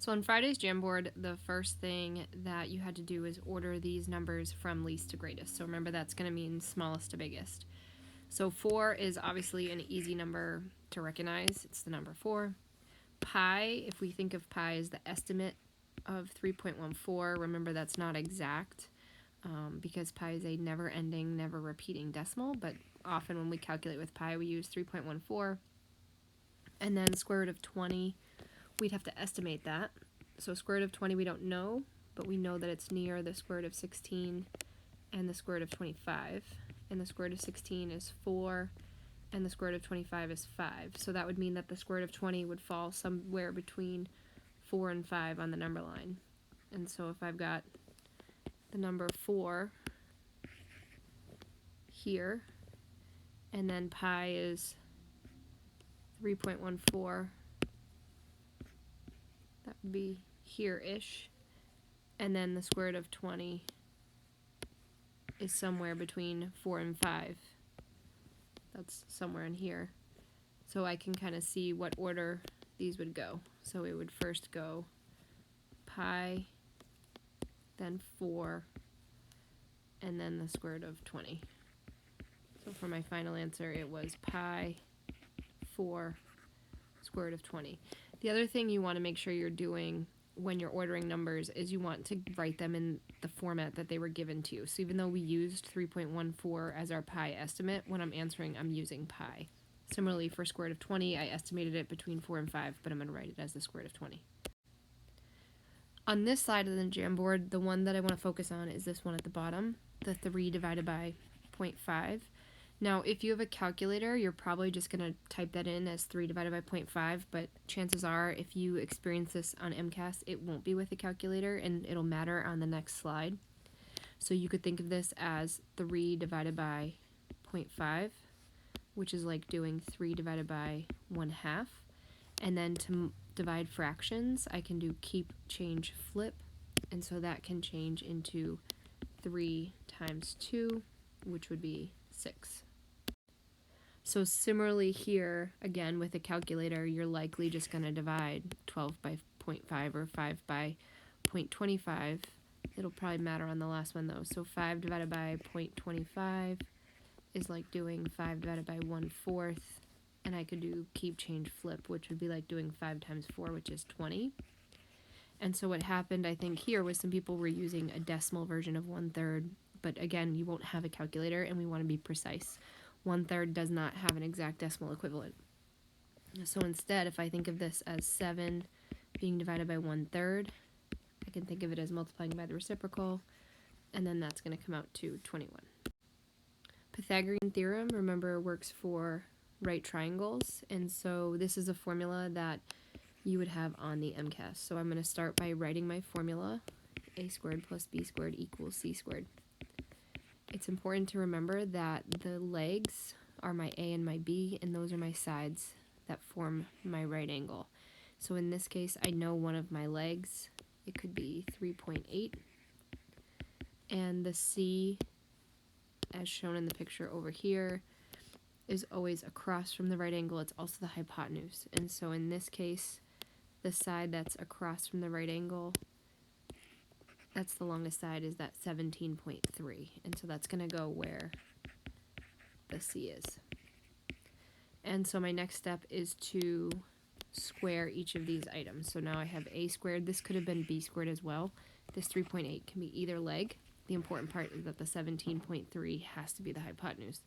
So on Friday's Jamboard, the first thing that you had to do is order these numbers from least to greatest. So remember, that's going to mean smallest to biggest. So 4 is obviously an easy number to recognize. It's the number 4. Pi, if we think of pi as the estimate of 3.14, remember that's not exact because pi is a never-ending, never-repeating decimal, but often when we calculate with pi, we use 3.14. And then square root of 20, we'd have to estimate that. So square root of 20 we don't know, but we know that it's near the square root of 16 and the square root of 25. And the square root of 16 is 4, and the square root of 25 is 5. So that would mean that the square root of 20 would fall somewhere between 4 and 5 on the number line. And so if I've got the number 4 here, and then pi is 3.14, that would be here-ish, and then the square root of 20 is somewhere between 4 and 5. That's somewhere in here. So I can kind of see what order these would go. So it would first go pi, then 4, and then the square root of 20. So for my final answer, it was pi, 4, square root of 20. The other thing you want to make sure you're doing when you're ordering numbers is you want to write them in the format that they were given to you. So even though we used 3.14 as our pi estimate, when I'm answering, I'm using pi. Similarly, for square root of 20, I estimated it between 4 and 5, but I'm going to write it as the square root of 20. On this side of the Jamboard, the one that I want to focus on is this one at the bottom, the 3 divided by 0.5. Now, if you have a calculator, you're probably just going to type that in as 3 divided by 0.5, but chances are, if you experience this on MCAS, it won't be with a calculator, and it'll matter on the next slide. So you could think of this as 3 divided by 0.5, which is like doing 3 divided by 1/2. And then to divide fractions, I can do keep, change, flip, and so that can change into 3 times 2, which would be 6. So similarly here, again, with a calculator, you're likely just going to divide 12 by 0.5 or 5 by 0.25. It'll probably matter on the last one, though. So 5 divided by 0.25 is like doing 5 divided by 1/4. And I could do keep, change, flip, which would be like doing 5 times 4, which is 20. And so what happened, I think, here was some people were using a decimal version of 1/3. But again, you won't have a calculator, and we want to be precise. 1/3 does not have an exact decimal equivalent. So instead, if I think of this as 7 being divided by 1/3, I can think of it as multiplying by the reciprocal, and then that's going to come out to 21. Pythagorean theorem, remember, works for right triangles, and so this is a formula that you would have on the MCAS. So I'm going to start by writing my formula, a squared plus b squared equals c squared. It's important to remember that the legs are my a and my b, and those are my sides that form my right angle. So in this case, I know one of my legs, it could be 3.8, and the c, as shown in the picture over here, is always across from the right angle. It's also the hypotenuse. And so in this case, the side that's across from the right angle, that's the longest side, is that 17.3. And so that's going to go where the C is. And so my next step is to square each of these items. So now I have a squared. This could have been b squared as well. This 3.8 can be either leg. The important part is that the 17.3 has to be the hypotenuse.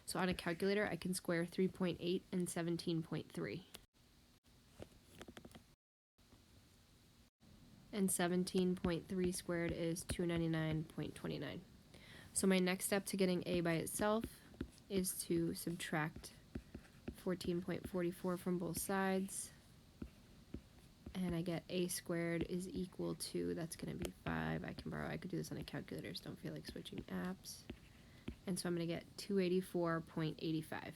So on a calculator, I can square 3.8 and 17.3. And 17.3 squared is 299.29. So my next step to getting a by itself is to subtract 14.44 from both sides. And I get a squared is equal to, that's going to be 5. I could do this on a calculator, so don't feel like switching apps. And so I'm going to get 284.85.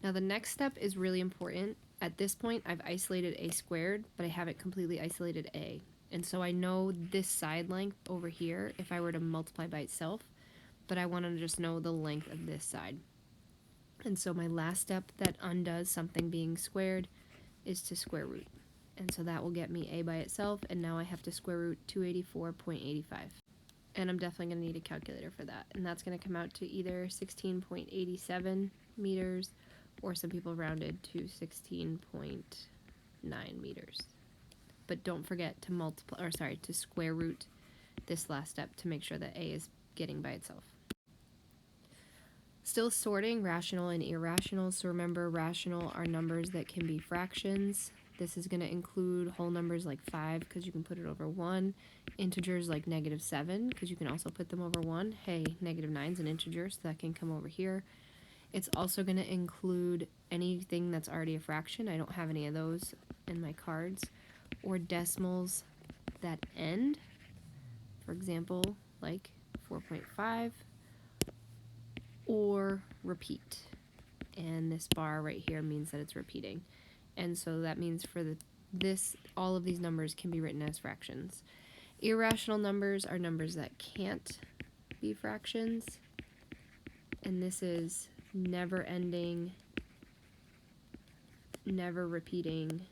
Now the next step is really important. At this point, I've isolated a squared, but I haven't completely isolated a. And so I know this side length over here if I were to multiply by itself, but I want to just know the length of this side. And so my last step that undoes something being squared is to square root. And so that will get me a by itself, and now I have to square root 284.85. And I'm definitely going to need a calculator for that. And that's going to come out to either 16.87 meters, or some people rounded to 16.9 meters. But don't forget to to square root this last step to make sure that a is getting by itself. Still sorting rational and irrational. So remember, rational are numbers that can be fractions. This is going to include whole numbers like 5 because you can put it over 1. Integers like -7 because you can also put them over 1. Hey, -9 is an integer, so that can come over here. It's also going to include anything that's already a fraction. I don't have any of those in my cards. Or decimals that end. For example, like 4.5. Or repeat. And this bar right here means that it's repeating. And so that means for all of these numbers can be written as fractions. Irrational numbers are numbers that can't be fractions. And this is never ending, never repeating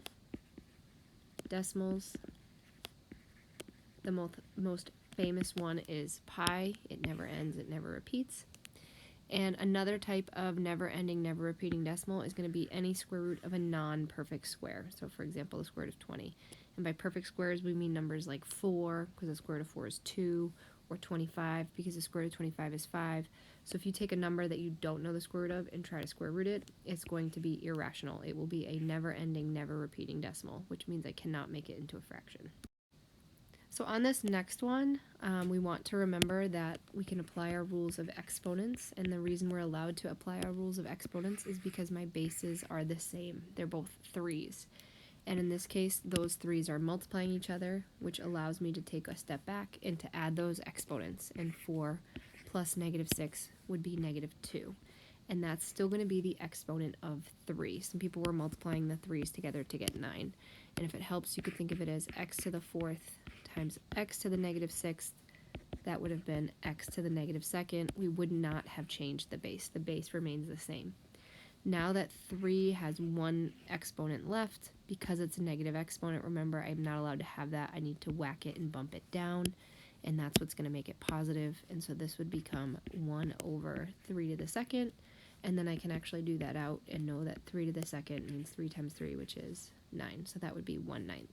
decimals. The most famous one is pi. It never ends, it never repeats. And another type of never-ending, never-repeating decimal is going to be any square root of a non-perfect square. So, for example, the square root of 20. And by perfect squares, we mean numbers like 4, because the square root of 4 is 2, or 25, because the square root of 25 is 5. So if you take a number that you don't know the square root of and try to square root it, it's going to be irrational. It will be a never-ending, never-repeating decimal, which means I cannot make it into a fraction. So on this next one, we want to remember that we can apply our rules of exponents, and the reason we're allowed to apply our rules of exponents is because my bases are the same. They're both 3's. And in this case, those 3's are multiplying each other, which allows me to take a step back and to add those exponents. And 4 plus -6 would be -2. And that's still going to be the exponent of 3. Some people were multiplying the 3's together to get 9. And if it helps, you could think of it as x to the 4th times x to the -6th. That would have been x to the -2nd. We would not have changed the base. The base remains the same. Now that 3 has one exponent left, because it's a negative exponent, remember, I'm not allowed to have that. I need to whack it and bump it down, and that's what's going to make it positive. And so this would become 1 over 3 to the 2nd, and then I can actually do that out and know that 3 to the 2nd means 3 times 3, which is 9. So that would be 1/9.